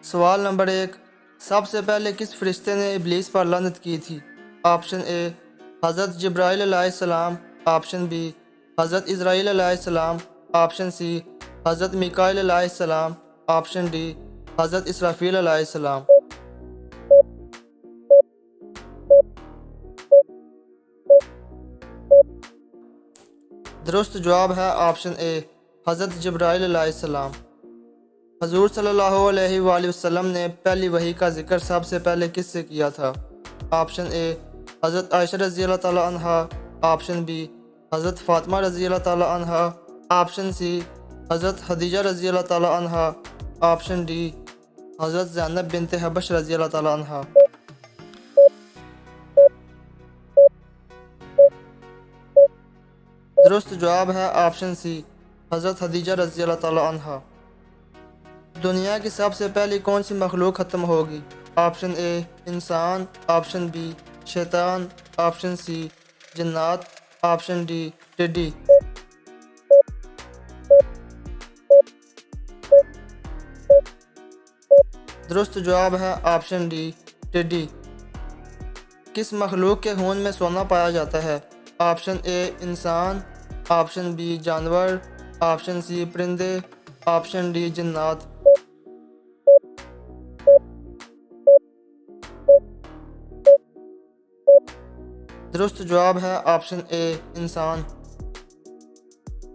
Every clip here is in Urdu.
سوال نمبر 1، سب سے پہلے کس فرشتے نے ابلیس پر لعنت کی تھی؟ آپشن اے حضرت جبرائیل علیہ السلام، آپشن بی حضرت اسرائیل علیہ السلام، آپشن سی حضرت میکائیل علیہ السلام، آپشن ڈی حضرت اسرافیل علیہ السلام۔ درست جواب ہے آپشن اے حضرت جبرائیل علیہ السلام۔ حضور صلی اللہ علیہ وآلہ وسلم نے پہلی وحی کا ذکر سب سے پہلے کس سے کیا تھا؟ آپشن اے حضرت عائشہ رضی اللہ تعالیٰ عنہا، آپشن بی حضرت فاطمہ رضی اللہ تعالیٰ عنہا، آپشن سی حضرت خدیجہ رضی اللہ تعالیٰ عنہا، آپشن ڈی حضرت زینب بنت حبش رضی اللہ تعالیٰ عنہا۔ درست جواب ہے آپشن سی حضرت خدیجہ رضی اللہ تعالیٰ عنہا۔ دنیا کی سب سے پہلی کون سی مخلوق ختم ہوگی؟ آپشن اے انسان، آپشن بی شیطان، آپشن سی جنات، آپشن ڈی ٹڈی۔ درست جواب ہے آپشن ڈی ٹڈی۔ کس مخلوق کے خون میں سونا پایا جاتا ہے؟ آپشن اے انسان، آپشن بی جانور، آپشن سی پرندے، آپشن ڈی جنات۔ درست جواب ہے آپشن اے انسان۔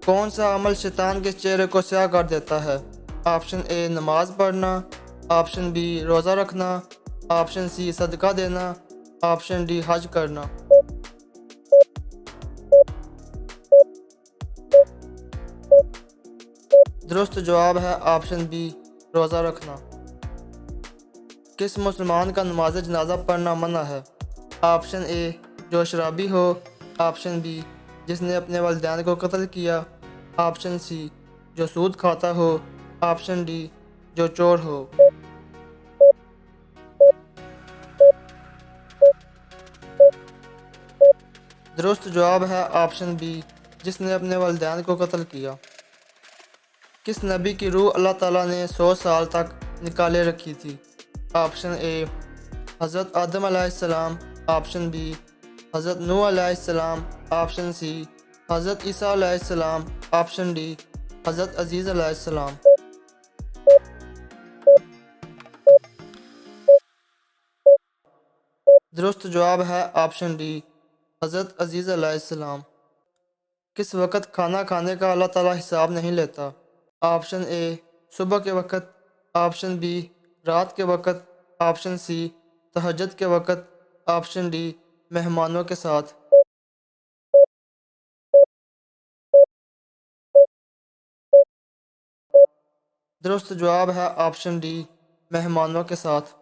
کون سا عمل شیطان کے چہرے کو سیاہ کر دیتا ہے؟ آپشن اے نماز پڑھنا، آپشن بی روزہ رکھنا، آپشن سی صدقہ دینا، آپشن ڈی حج کرنا۔ درست جواب ہے آپشن بی روزہ رکھنا۔ کس مسلمان کا نماز جنازہ پڑھنا منع ہے؟ آپشن اے جو شرابی ہو، آپشن بی جس نے اپنے والدین کو قتل کیا، آپشن سی جو سود کھاتا ہو، آپشن ڈی جو چور ہو۔ درست جواب ہے آپشن بی جس نے اپنے والدین کو قتل کیا۔ کس نبی کی روح اللہ تعالیٰ نے 100 سال تک نکالے رکھی تھی؟ آپشن اے حضرت آدم علیہ السلام، آپشن بی حضرت نوح علیہ السلام، آپشن سی حضرت عیسیٰ علیہ السلام، آپشن ڈی حضرت عزیز علیہ السلام۔ درست جواب ہے آپشن ڈی حضرت عزیز علیہ السلام۔ کس وقت کھانا کھانے کا اللہ تعالیٰ حساب نہیں لیتا؟ آپشن اے صبح کے وقت، آپشن بی رات کے وقت، آپشن سی تہجد کے وقت، آپشن ڈی مہمانوں کے ساتھ۔ درست جواب ہے آپشن ڈی مہمانوں کے ساتھ۔